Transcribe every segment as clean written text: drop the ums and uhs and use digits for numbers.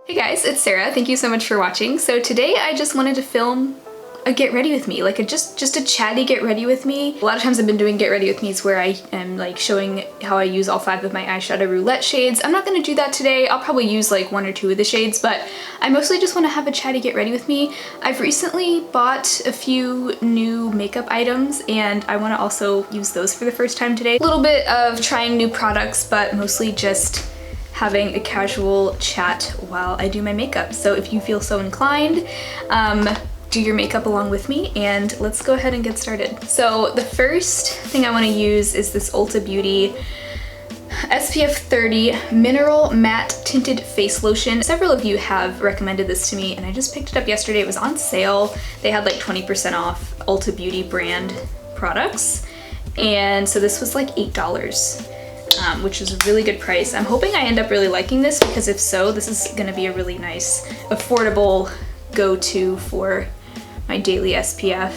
Hey guys, it's Sarah. Thank you so much for watching. So today I just wanted to film a get ready with me, like just a chatty get ready with me. A lot of times I've been doing get ready with me's where I am like showing how I use all 5 of my eyeshadow roulette shades. I'm not gonna do that today. I'll probably use like 1 or 2 of the shades, but I mostly just want to have a chatty get ready with me. I've recently bought a few new makeup items and I want to also use those for the first time today. A little bit of trying new products, but mostly just having a casual chat while I do my makeup. So if you feel so inclined, do your makeup along with me and let's go ahead and get started. So the first thing I want to use is this Ulta Beauty SPF 30 Mineral Matte Tinted Face Lotion. Several of you have recommended this to me and I just picked it up yesterday. It was on sale. They had like 20% off Ulta Beauty brand products. And so this was like $8. Which is a really good price. I'm hoping I end up really liking this because if so, this is gonna be a really nice, affordable go-to for my daily SPF.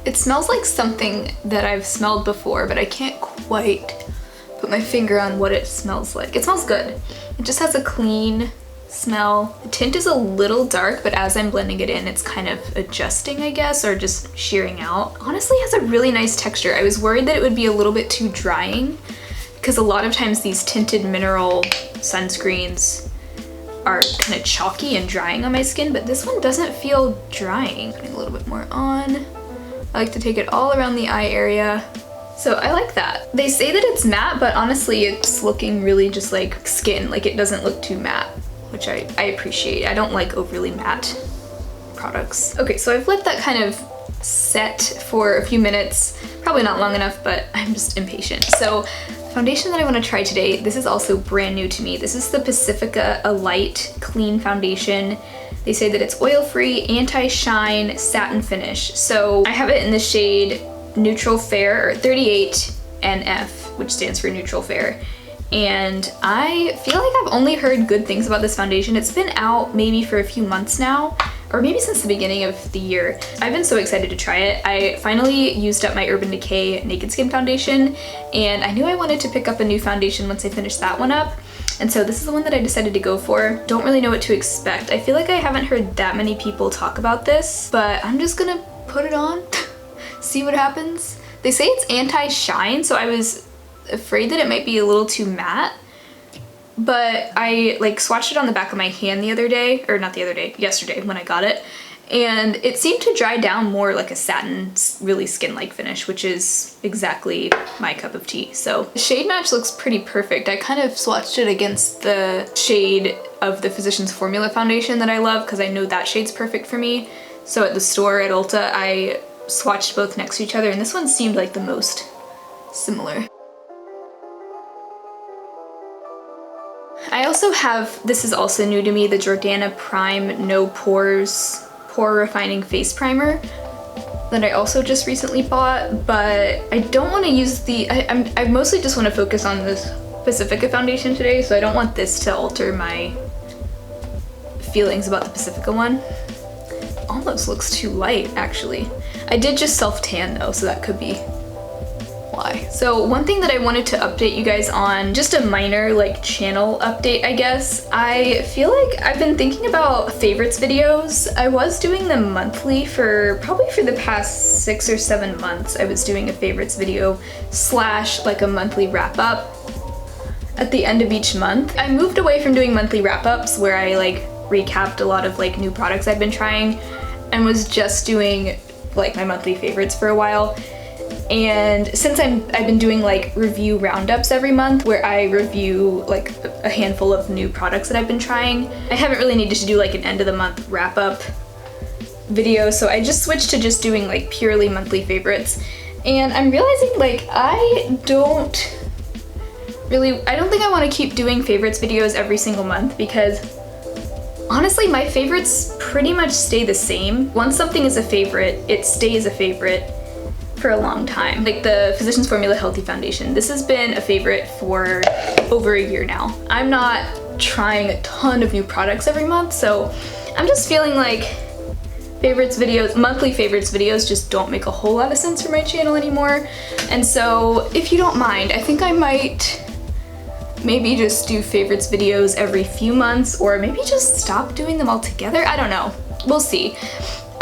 It smells like something that I've smelled before, but I can't quite put my finger on what it smells like. It smells good. It just has a clean smell. The tint is a little dark, but as I'm blending it in, it's kind of adjusting, I guess, or just shearing out. Honestly, it has a really nice texture. I was worried that it would be a little bit too drying because a lot of times these tinted mineral sunscreens are kind of chalky and drying on my skin, but this one doesn't feel drying. Putting a little bit more on. I like to take it all around the eye area. So I like that. They say that it's matte, but honestly, it's looking really just like skin. Like it doesn't look too matte, which I appreciate. I don't like overly matte products. Okay, so I've let that kind of set for a few minutes. Probably not long enough, but I'm just impatient. So the foundation that I want to try today, this is also brand new to me. This is the Pacifica Alight Clean Foundation. They say that it's oil-free, anti-shine, satin finish. So I have it in the shade Neutral Fair, or 38 NF, which stands for Neutral Fair. And I feel like I've only heard good things about this foundation. It's been out maybe for a few months now, or maybe since the beginning of the year. I've been so excited to try it. I finally used up my Urban Decay Naked Skin foundation, and I knew I wanted to pick up a new foundation once I finished that one up. And so this is the one that I decided to go for. Don't really know what to expect. I feel like I haven't heard that many people talk about this, but I'm just gonna put it on, see what happens. They say it's anti-shine, so I was afraid that it might be a little too matte, but I like swatched it on the back of my hand the other day, or not the other day, yesterday when I got it, and it seemed to dry down more like a satin, really skin-like finish, which is exactly my cup of tea. So the shade match looks pretty perfect. I kind of swatched it against the shade of the Physicians Formula foundation that I love because I know that shade's perfect for me. So at the store at Ulta, I swatched both next to each other, and this one seemed like the most similar. I also have, this is also new to me, the Jordana Prime No Pores Pore Refining Face Primer that I also just recently bought, but I don't want to use the, I mostly just want to focus on this Pacifica foundation today, so I don't want this to alter my feelings about the Pacifica one. Almost looks too light, actually. I did just self-tan though, so that could be why. So one thing that I wanted to update you guys on, just a minor like channel update, I guess. I feel like I've been thinking about favorites videos. I was doing them monthly probably for the past 6 or 7 months. I was doing a favorites video / like a monthly wrap up at the end of each month. I moved away from doing monthly wrap ups where I like recapped a lot of like new products I've been trying and was just doing like my monthly favorites for a while. And since I've been doing like review roundups every month where I review like a handful of new products that I've been trying, I haven't really needed to do like an end of the month wrap up video, so I just switched to just doing like purely monthly favorites. And I'm realizing like I don't think I want to keep doing favorites videos every single month because honestly my favorites pretty much stay the same. Once something is a favorite, it stays a favorite for a long time. Like the Physicians Formula Healthy Foundation, this has been a favorite for over a year now. I'm not trying a ton of new products every month, so I'm just feeling like favorites videos, monthly favorites videos just don't make a whole lot of sense for my channel anymore. And so if you don't mind, I think I might maybe just do favorites videos every few months, or maybe just stop doing them altogether. I don't know, we'll see.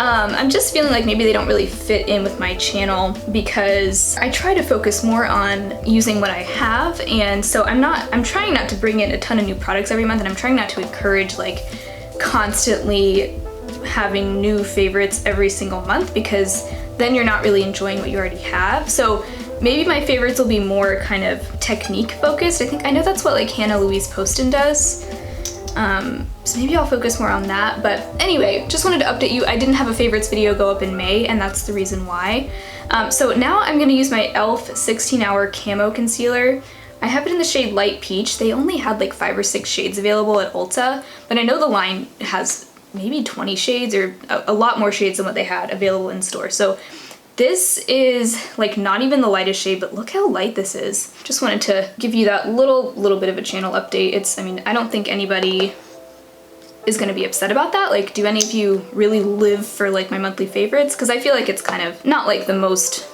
I'm just feeling like maybe they don't really fit in with my channel because I try to focus more on using what I have, and so I'm trying not to bring in a ton of new products every month, and I'm trying not to encourage like constantly having new favorites every single month, because then you're not really enjoying what you already have. So maybe my favorites will be more kind of technique focused. I know that's what like Hannah Louise Poston does. So maybe I'll focus more on that. But anyway, just wanted to update you. I didn't have a favorites video go up in May, and that's the reason why. So now I'm gonna use my e.l.f. 16-hour Camo Concealer. I have it in the shade Light Peach. They only had like 5 or 6 shades available at Ulta, but I know the line has maybe 20 shades or a lot more shades than what they had available in store. So this is like not even the lightest shade, but look how light this is. Just wanted to give you that little bit of a channel update. I mean, I don't think anybody is gonna be upset about that. Like, do any of you really live for like my monthly favorites? Because I feel like it's kind of not like the most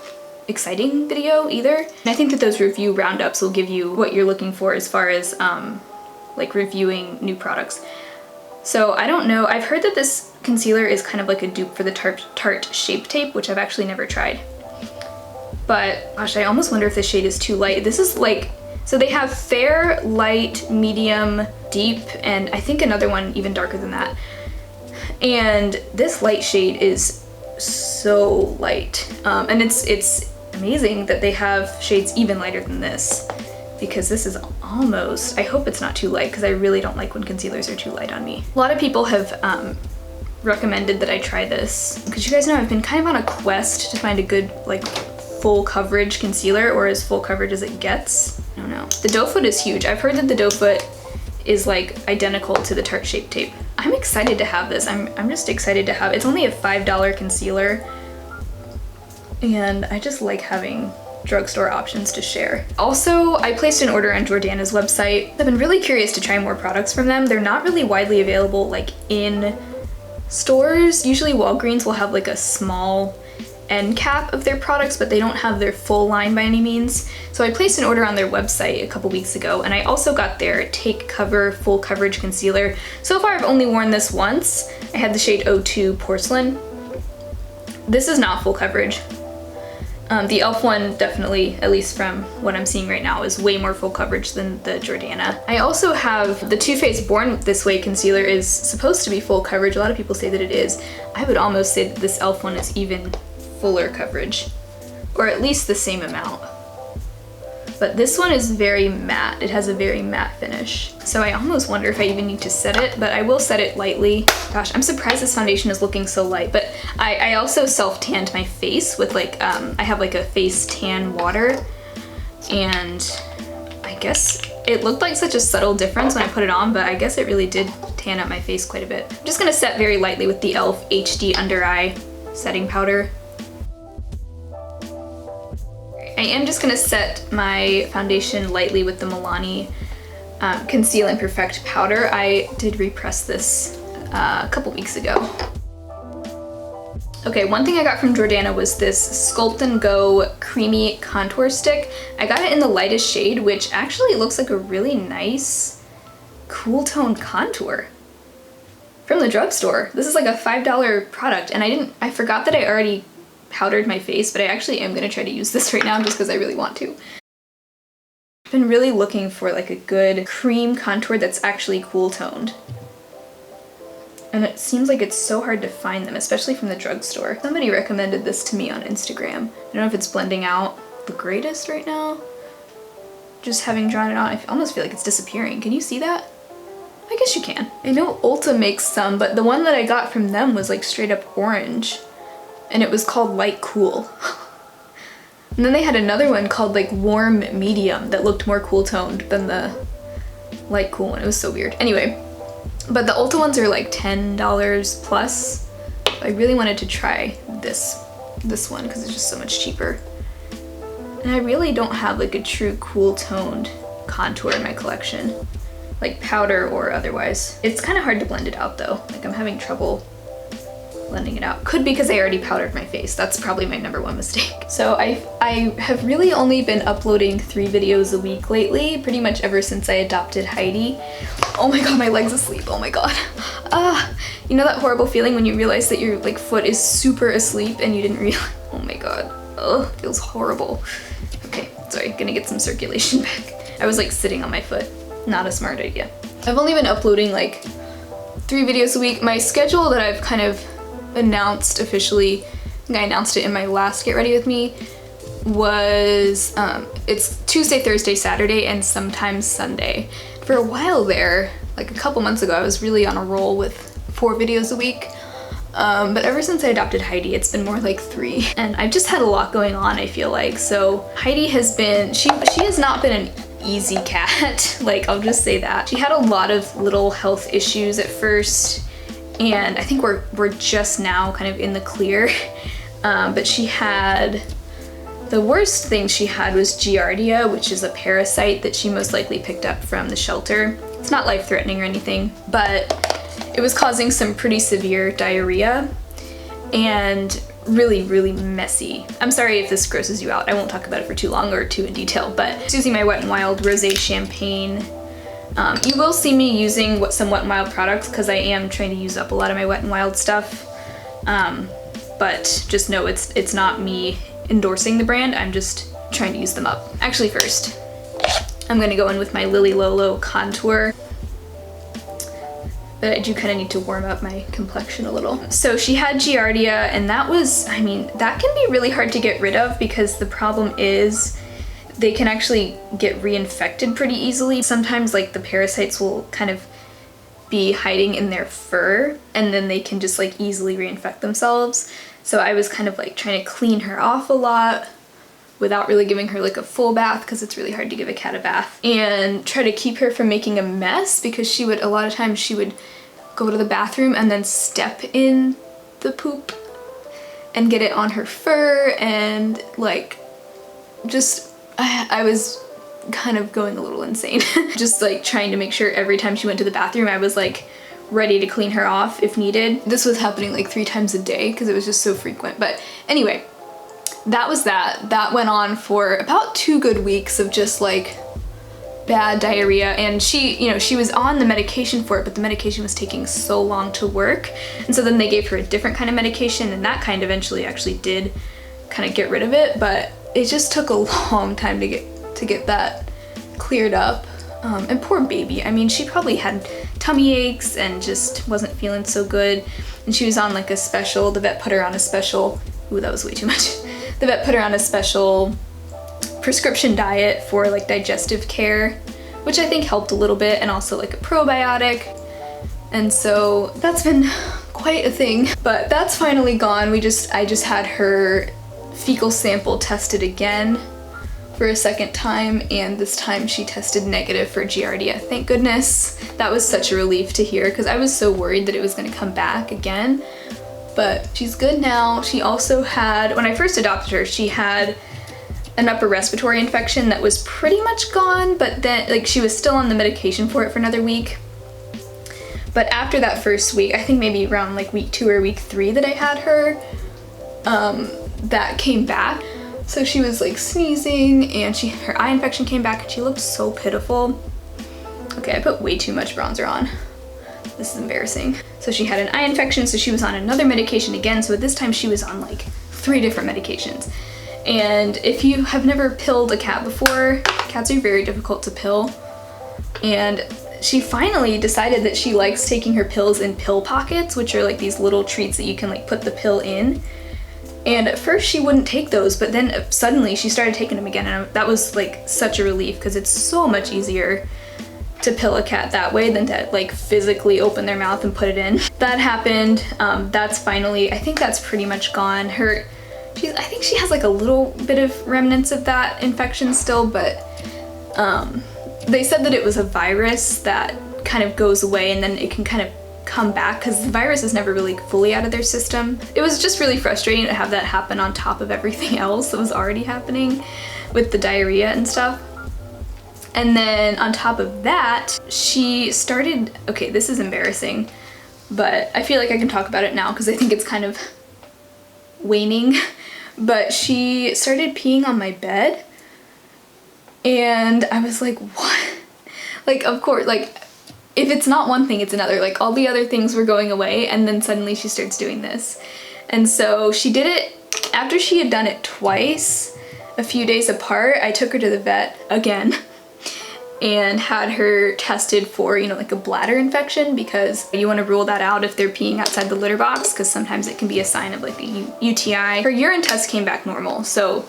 exciting video either. And I think that those review roundups will give you what you're looking for as far as like reviewing new products. So I don't know, I've heard that this concealer is kind of like a dupe for the Tarte Shape Tape, which I've actually never tried. But gosh, I almost wonder if this shade is too light. This is like, so they have fair, light, medium, deep, and I think another one even darker than that. And this light shade is so light. And it's amazing that they have shades even lighter than this, because this is almost, I hope it's not too light, because I really don't like when concealers are too light on me. A lot of people have recommended that I try this, because you guys know I've been kind of on a quest to find a good like full coverage concealer, or as full coverage as it gets. I don't know. The doe foot is huge. I've heard that the doe foot is like identical to the Tarte Shape Tape. I'm excited to have this. I'm just excited to have it. It's only a $5 concealer, and I just like having drugstore options to share. Also, I placed an order on Jordana's website. I've been really curious to try more products from them. They're not really widely available like in stores. Usually Walgreens will have like a small end cap of their products, but they don't have their full line by any means. So I placed an order on their website a couple weeks ago, and I also got their Take Cover Full Coverage Concealer. So far I've only worn this once. I had the shade 02 Porcelain. This is not full coverage. The e.l.f. one definitely, at least from what I'm seeing right now, is way more full coverage than the Jordana. I also have the Too Faced Born This Way concealer is supposed to be full coverage. A lot of people say that it is. I would almost say that this e.l.f. one is even fuller coverage, or at least the same amount. But this one is very matte. It has a very matte finish. So I almost wonder if I even need to set it, but I will set it lightly. Gosh, I'm surprised this foundation is looking so light, but I also self-tanned my face with like, I have like a face tan water, and I guess it looked like such a subtle difference when I put it on, but I guess it really did tan up my face quite a bit. I'm just gonna set very lightly with the e.l.f. HD Under Eye Setting Powder. I am just gonna set my foundation lightly with the Milani Conceal and Perfect powder. I did repress this a couple weeks ago. Okay, one thing I got from Jordana was this Sculpt and Go Creamy Contour Stick. I got it in the lightest shade, which actually looks like a really nice, cool tone contour from the drugstore. This is like a $5 product, and I forgot that I already powdered my face, but I actually am gonna try to use this right now just because I really want to. I've been really looking for like a good cream contour that's actually cool toned. And it seems like it's so hard to find them, especially from the drugstore. Somebody recommended this to me on Instagram. I don't know if it's blending out the greatest right now. Just having drawn it on, I almost feel like it's disappearing. Can you see that? I guess you can. I know Ulta makes some, but the one that I got from them was like straight up orange. And it was called Light Cool. And then they had another one called like Warm Medium that looked more cool toned than the Light Cool one. It was so weird. Anyway, but the Ulta ones are like $10 plus. I really wanted to try this one because it's just so much cheaper. And I really don't have like a true cool toned contour in my collection, like powder or otherwise. It's kind of hard to blend it out though. Like I'm having trouble blending it out. Could be because I already powdered my face. That's probably my #1 mistake. So I have really only been uploading 3 videos a week lately, pretty much ever since I adopted Heidi. Oh my god, my leg's asleep. Oh my god. You know that horrible feeling when you realize that your like foot is super asleep and you didn't realize? Oh my god. Ugh, feels horrible. Okay, sorry, gonna get some circulation back. I was like sitting on my foot. Not a smart idea. I've only been uploading like 3 videos a week. My schedule that I've kind of announced officially, I think I announced it in my last Get Ready With Me, was it's Tuesday, Thursday, Saturday, and sometimes Sunday. For a while there, like a couple months ago, I was really on a roll with 4 videos a week. But ever since I adopted Heidi, it's been more like 3. And I've just had a lot going on, I feel like. So Heidi has been, she has not been an easy cat. Like, I'll just say that. She had a lot of little health issues at first, and I think we're just now kind of in the clear. But she had, the worst thing she had was Giardia, which is a parasite that she most likely picked up from the shelter. It's not life-threatening or anything, but it was causing some pretty severe diarrhea and really, really messy. I'm sorry if this grosses you out. I won't talk about it for too long or too in detail, but just using my Wet n Wild Rosé Champagne. You will see me using some Wet n Wild products because I am trying to use up a lot of my Wet n Wild stuff. But just know it's not me endorsing the brand. I'm just trying to use them up. Actually, first, I'm gonna go in with my Lolo contour. But I do kind of need to warm up my complexion a little. So she had Giardia, and that was, I mean, that can be really hard to get rid of because the problem is they can actually get reinfected pretty easily. Sometimes like the parasites will kind of be hiding in their fur and then they can just like easily reinfect themselves. So I was kind of like trying to clean her off a lot without really giving her like a full bath because it's really hard to give a cat a bath, and try to keep her from making a mess because she would, a lot of times she would go to the bathroom and then step in the poop and get it on her fur, and like just I was kind of going a little insane. Just like trying to make sure every time she went to the bathroom I was like ready to clean her off if needed. This was happening like 3 times a day because it was just so frequent. But anyway, that was that. That went on for about 2 good weeks of just like bad diarrhea, and she, you know, she was on the medication for it, but the medication was taking so long to work, and so then they gave her a different kind of medication, and that kind eventually actually did kind of get rid of it, but it just took a long time to get that cleared up. And poor baby, I mean, she probably had tummy aches and just wasn't feeling so good, and she was on like a special, the vet put her on a special, ooh, that was way too much. The vet put her on a special prescription diet for like digestive care, which I think helped a little bit, and also like a probiotic. And so that's been quite a thing, but that's finally gone. I just had her fecal sample tested again for a 2nd time, and this time she tested negative for Giardia. Thank goodness. That was such a relief to hear because I was so worried that it was going to come back again, but she's good now. She also had, when I first adopted her, she had an upper respiratory infection that was pretty much gone, but then like she was still on the medication for it for another week. But after that first week, I think maybe around like week 2 or week 3 that I had her, that came back. So she was like sneezing, and her eye infection came back, and she looked so pitiful. Okay, I put way too much bronzer on. This is embarrassing. So she had an eye infection, so she was on another medication again. So at this time she was on like 3 different medications. And if you have never pilled a cat before, cats are very difficult to pill. And she finally decided that she likes taking her pills in pill pockets, which are like these little treats that you can like put the pill in. And at first she wouldn't take those, but then suddenly she started taking them again, and that was like such a relief because it's so much easier to pill a cat that way than to like physically open their mouth and put it in. That happened. That's finally, I think that's pretty much gone. I think she has like a little bit of remnants of that infection still, but they said that it was a virus that kind of goes away and then it can kind of come back because the virus is never really fully out of their system. It was just really frustrating to have that happen on top of everything else that was already happening with the diarrhea and stuff. And then on top of that, she started, okay, this is embarrassing, but I feel like I can talk about it now because I think it's kind of waning. But she started peeing on my bed, and I was like, what? Like, of course, like, if it's not one thing, it's another. Like, all the other things were going away, and then suddenly she starts doing this. And so she did it, after she had done it twice, a few days apart, I took her to the vet again and had her tested for, you know, like a bladder infection, because you want to rule that out if they're peeing outside the litter box, because sometimes it can be a sign of like a UTI. Her urine test came back normal, so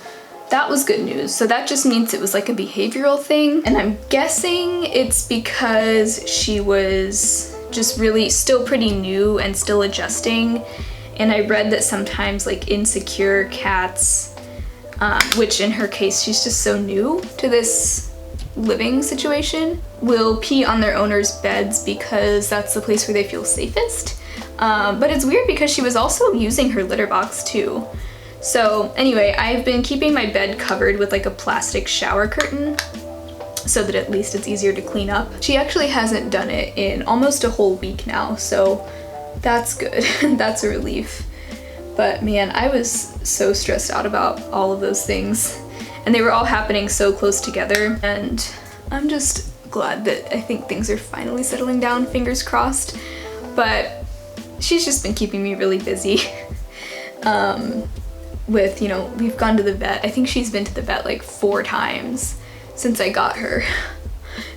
that was good news. So that just means it was like a behavioral thing, and I'm guessing it's because she was just really still pretty new and still adjusting. And I read that sometimes like insecure cats, which in her case, she's just so new to this living situation, will pee on their owner's beds because that's the place where they feel safest. But it's weird because she was also using her litter box too. So anyway, I've been keeping my bed covered with like a plastic shower curtain so that at least it's easier to clean up. She actually hasn't done it in almost a whole week now, so that's good. That's a relief. But man, I was so stressed out about all of those things, and they were all happening so close together, and I'm just glad that I think things are finally settling down, fingers crossed. But she's just been keeping me really busy. With, you know, we've gone to the vet. I think she's been to the vet like 4 times since I got her,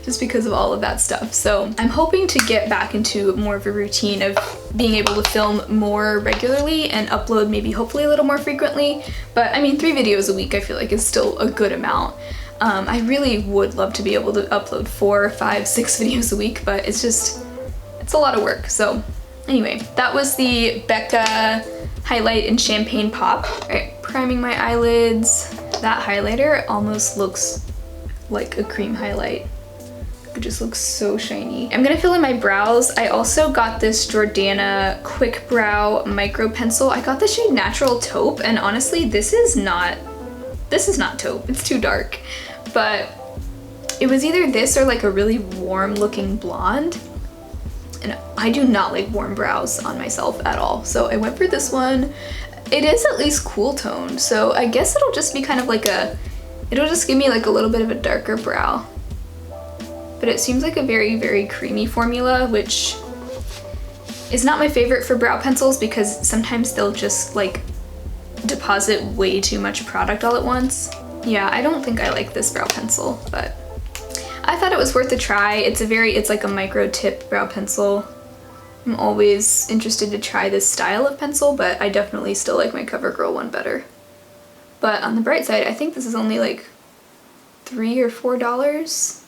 just because of all of that stuff. So I'm hoping to get back into more of a routine of being able to film more regularly and upload maybe hopefully a little more frequently. But I mean, 3 videos a week I feel like is still a good amount. I really would love to be able to upload 4, 5, 6 videos a week, but it's a lot of work. So anyway, that was the Becca highlight in Champagne Pop. All right, priming my eyelids. That highlighter almost looks like a cream highlight. It just looks so shiny. I'm gonna fill in my brows. I also got this Jordana Quick Brow Micro Pencil. I got the shade Natural Taupe, and honestly, this is not taupe. It's too dark. But it was either this or like a really warm looking blonde. And I do not like warm brows on myself at all. So I went for this one. It is at least cool toned, so I guess it'll just be kind of like it'll just give me like a little bit of a darker brow. But it seems like a very, very creamy formula, which is not my favorite for brow pencils because sometimes they'll just like deposit way too much product all at once. Yeah, I don't think I like this brow pencil, but I thought it was worth a try. It's like a micro tip brow pencil. I'm always interested to try this style of pencil, but I definitely still like my CoverGirl one better. But on the bright side, I think this is only like $3 or $4.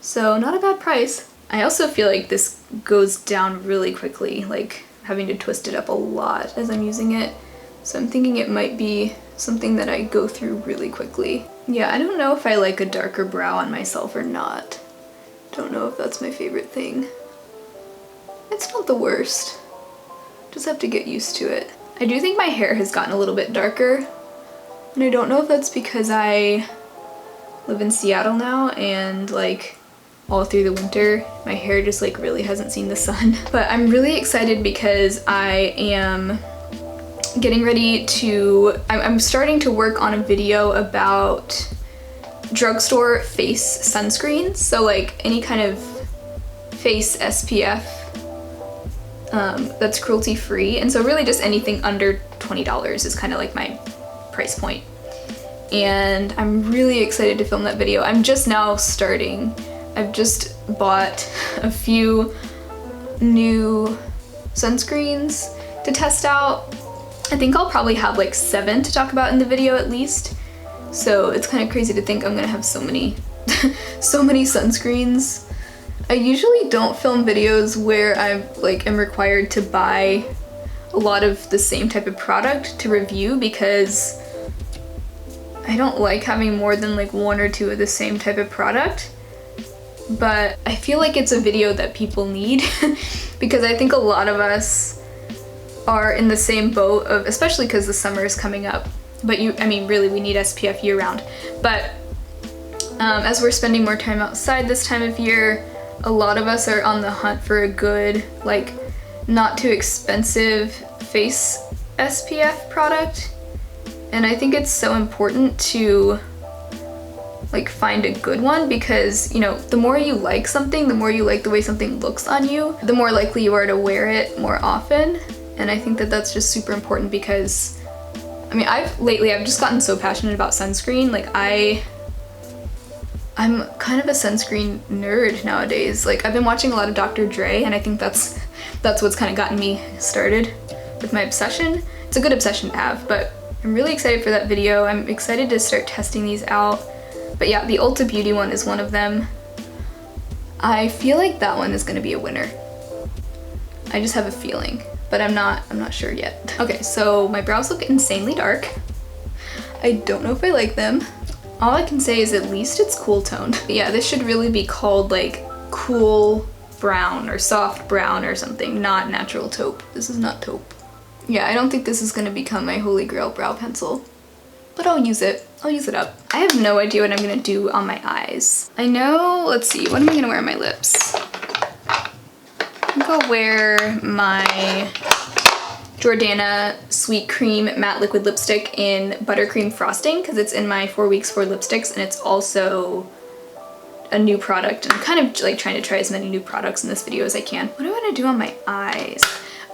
So not a bad price. I also feel like this goes down really quickly, like having to twist it up a lot as I'm using it. So I'm thinking it might be something that I go through really quickly. Yeah, I don't know if I like a darker brow on myself or not. Don't know if that's my favorite thing. It's not the worst. Just have to get used to it. I do think my hair has gotten a little bit darker, and I don't know if that's because I live in Seattle now and like all through the winter my hair just like really hasn't seen the sun. But I'm really excited because I am getting ready to, I'm starting to work on a video about drugstore face sunscreens. So like any kind of face SPF that's cruelty free. And so really just anything under $20 is kind of like my price point. And I'm really excited to film that video. I'm just now starting. I've just bought a few new sunscreens to test out. I think I'll probably have like 7 to talk about in the video at least. So it's kind of crazy to think I'm gonna have so many so many sunscreens. I usually don't film videos where I like am required to buy a lot of the same type of product to review because I don't like having more than like 1 or 2 of the same type of product. But I feel like it's a video that people need because I think a lot of us are in the same boat of, especially because the summer is coming up. But I mean, really, we need SPF year round. But as we're spending more time outside this time of year, a lot of us are on the hunt for a good, like, not too expensive face SPF product. And I think it's so important to like find a good one because, you know, the more you like something, the more you like the way something looks on you, the more likely you are to wear it more often. And I think that that's just super important because, I mean, lately I've just gotten so passionate about sunscreen. Like I'm kind of a sunscreen nerd nowadays. Like I've been watching a lot of Dr. Dre, and I think that's what's kind of gotten me started with my obsession. It's a good obsession to have, but I'm really excited for that video. I'm excited to start testing these out. But yeah, the Ulta Beauty one is one of them. I feel like that one is gonna be a winner. I just have a feeling, but I'm not sure yet. Okay, so my brows look insanely dark. I don't know if I like them. All I can say is at least it's cool toned. But yeah, this should really be called like cool brown or soft brown or something, not natural taupe. This is not taupe. Yeah, I don't think this is gonna become my holy grail brow pencil, but I'll use it. I'll use it up. I have no idea what I'm gonna do on my eyes. I know, let's see, what am I gonna wear on my lips? I think I'll wear my Jordana Sweet Cream Matte Liquid Lipstick in Buttercream Frosting because it's in my 4 weeks 4 lipsticks, and it's also a new product. And I'm kind of like trying to try as many new products in this video as I can. What do I want to do on my eyes?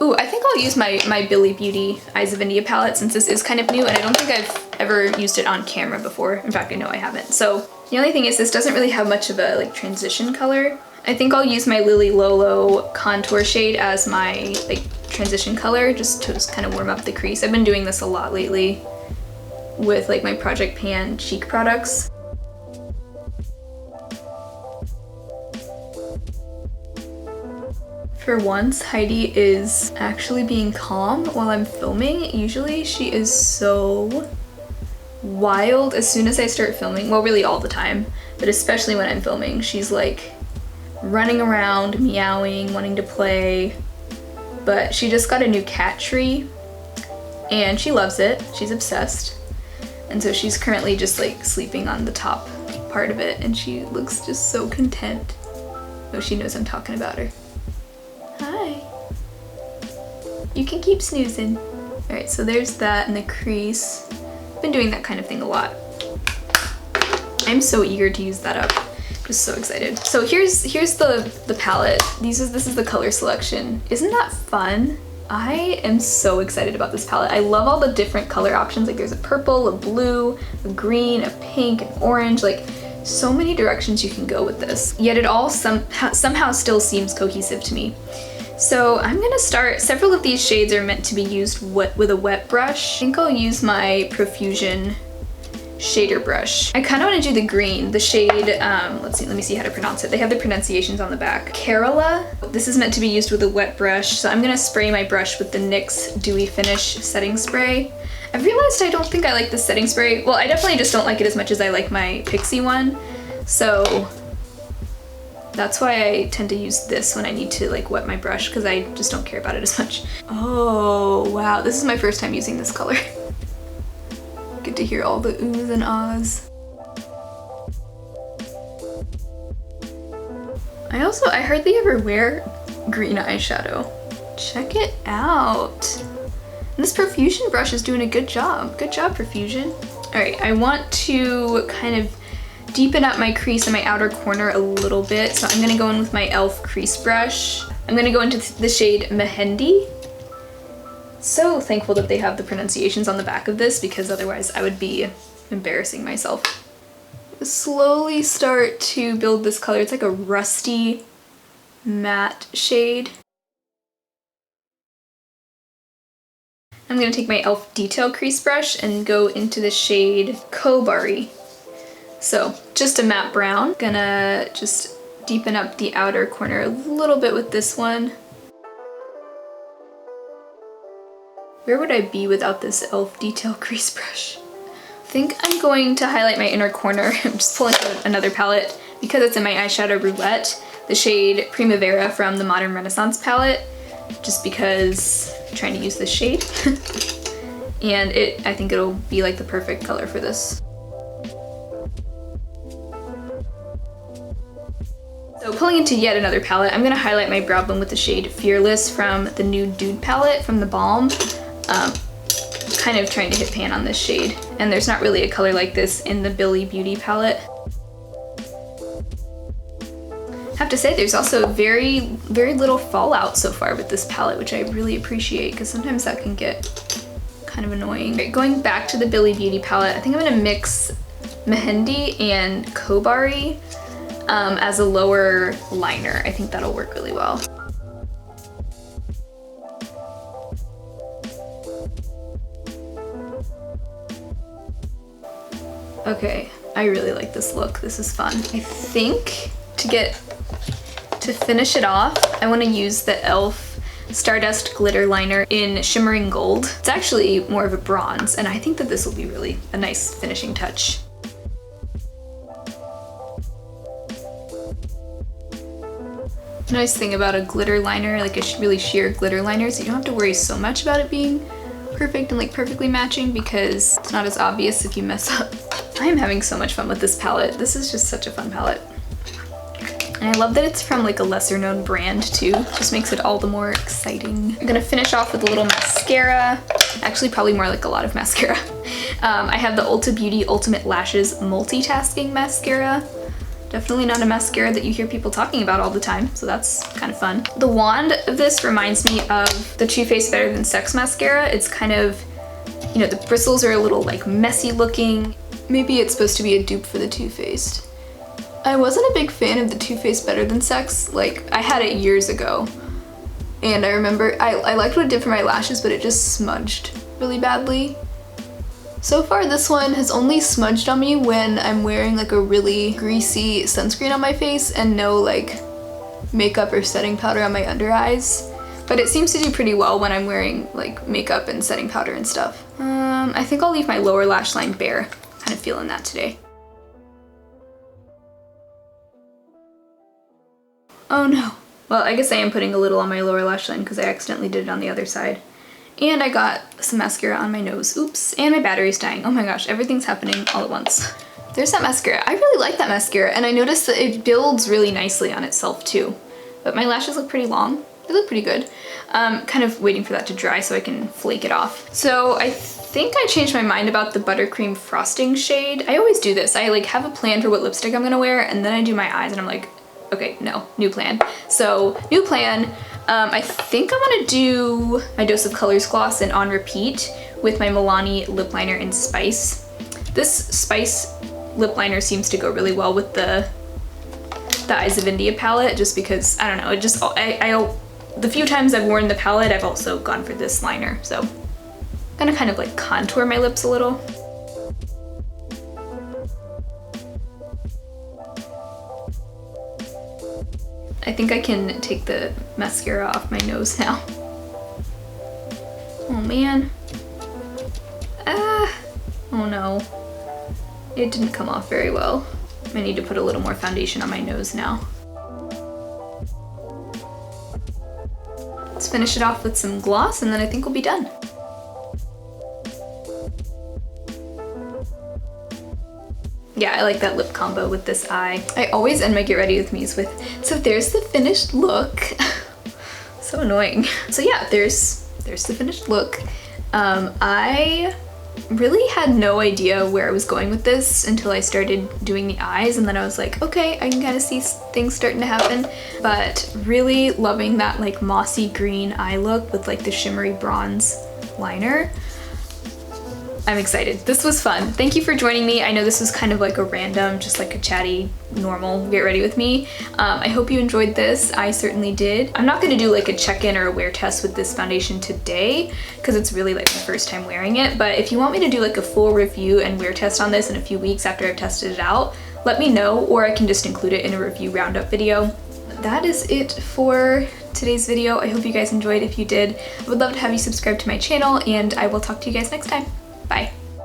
Ooh, I think I'll use my Billie Beauty Eyes of India palette since this is kind of new, and I don't think I've ever used it on camera before. In fact, I know I haven't. So the only thing is this doesn't really have much of a like transition color. I think I'll use my Lily Lolo contour shade as my like transition color just to kind of warm up the crease. I've been doing this a lot lately with like my Project Pan cheek products. For once, Heidi is actually being calm while I'm filming. Usually she is so wild as soon as I start filming. Well, really all the time, but especially when I'm filming. She's like running around, meowing, wanting to play. But she just got a new cat tree and she loves it. She's obsessed. And so she's currently just like sleeping on the top part of it, and she looks just so content. Oh, she knows I'm talking about her. Hi. You can keep snoozing. Alright, so there's that in the crease. Been doing that kind of thing a lot. I'm so eager to use that up. Just so excited. So here's the palette. This is the color selection. Isn't that fun? I am so excited about this palette. I love all the different color options. Like there's a purple, a blue, a green, a pink, an orange, like so many directions you can go with this. Yet it all somehow still seems cohesive to me. So I'm gonna start, several of these shades are meant to be used with a wet brush. I think I'll use my Profusion shader brush. I kind of want to do the green, the shade, let me see how to pronounce it. They have the pronunciations on the back. Kerala. This is meant to be used with a wet brush, so I'm gonna spray my brush with the NYX Dewy Finish setting spray. I've realized I don't think I like the setting spray. Well, I definitely just don't like it as much as I like my Pixie one, so that's why I tend to use this when I need to like wet my brush, because I just don't care about it as much. Oh wow, this is my first time using this color. Get to hear all the oohs and ahs. I hardly ever wear green eyeshadow. Check it out. And this Profusion brush is doing a good job. Good job, Profusion. All right, I want to kind of deepen up my crease in my outer corner a little bit, so I'm gonna go in with my e.l.f. crease brush. I'm gonna go into the shade Mehendi. So thankful that they have the pronunciations on the back of this, because otherwise I would be embarrassing myself. Slowly start to build this color. It's like a rusty matte shade. I'm gonna take my e.l.f. detail crease brush and go into the shade Kobari. So just a matte brown. Gonna just deepen up the outer corner a little bit with this one. Where would I be without this e.l.f. detail crease brush? I think I'm going to highlight my inner corner. I'm just pulling out another palette because it's in my eyeshadow roulette, the shade Primavera from the Modern Renaissance palette, just because I'm trying to use this shade. And I think it'll be like the perfect color for this. So pulling into yet another palette, I'm gonna highlight my brow bone with the shade Fearless from the new Dude palette from the Balm. Kind of trying to hit pan on this shade. And there's not really a color like this in the Billie Beauty palette. I have to say there's also very little fallout so far with this palette, which I really appreciate because sometimes that can get kind of annoying. Right, going back to the Billie Beauty palette, I think I'm gonna mix Mehendi and Kobari as a lower liner. I think that'll work really well. Okay, I really like this look. This is fun. I think to finish it off, I want to use the e.l.f. Stardust Glitter Liner in Shimmering Gold. It's actually more of a bronze, and I think that this will be really a nice finishing touch. The nice thing about a glitter liner, like a really sheer glitter liner, is you don't have to worry so much about it being perfect and like perfectly matching because it's not as obvious if you mess up. I am having so much fun with this palette. This is just such a fun palette. And I love that it's from like a lesser known brand too. Just makes it all the more exciting. I'm gonna finish off with a little mascara. Actually, probably more like a lot of mascara. I have the Ulta Beauty Ultimate Lashes Multitasking Mascara. Definitely not a mascara that you hear people talking about all the time, so that's kind of fun. The wand of this reminds me of the Too Faced Better Than Sex mascara. It's kind of, you know, the bristles are a little like messy looking. Maybe it's supposed to be a dupe for the Too Faced. I wasn't a big fan of the Too Faced Better Than Sex. Like, I had it years ago. And I remember, I liked what it did for my lashes, but it just smudged really badly. So far, this one has only smudged on me when I'm wearing like a really greasy sunscreen on my face and no like makeup or setting powder on my under eyes. But it seems to do pretty well when I'm wearing like makeup and setting powder and stuff. I think I'll leave my lower lash line bare. Kind of feeling that today. Oh no. Well, I guess I am putting a little on my lower lash line because I accidentally did it on the other side. And I got some mascara on my nose. Oops. And my battery's dying. Oh my gosh, everything's happening all at once. There's that mascara. I really like that mascara, and I noticed that it builds really nicely on itself too. But my lashes look pretty long. They look pretty good. Kind of waiting for that to dry so I can flake it off. So I think I changed my mind about the Buttercream Frosting shade. I always do this. I like have a plan for what lipstick I'm gonna wear, and then I do my eyes and I'm like, okay, no, new plan. So, new plan. I think I'm gonna do my Dose of Colors gloss and On Repeat with my Milani lip liner in Spice. This Spice lip liner seems to go really well with the Eyes of India palette, just because, I don't know, it just, the few times I've worn the palette, I've also gone for this liner, so I'm gonna kind of like contour my lips a little. I think I can take the mascara off my nose now. Oh man. Ah, oh no. It didn't come off very well. I need to put a little more foundation on my nose now. Let's finish it off with some gloss and then I think we'll be done. Yeah, I like that lip combo with this eye. I always end my Get Ready With Me's with, so there's the finished look. So annoying. So yeah, there's the finished look. I really had no idea where I was going with this until I started doing the eyes, and then I was like, okay, I can kind of see things starting to happen. But really loving that like mossy green eye look with like the shimmery bronze liner. I'm excited. This was fun. Thank you for joining me. I know this was kind of like a random, just like a chatty, normal Get Ready With Me. I hope you enjoyed this. I certainly did. I'm not gonna do like a check-in or a wear test with this foundation today because it's really like my first time wearing it. But if you want me to do like a full review and wear test on this in a few weeks after I've tested it out, let me know, or I can just include it in a review roundup video. That is it for today's video. I hope you guys enjoyed. If you did, I would love to have you subscribe to my channel, and I will talk to you guys next time. Bye.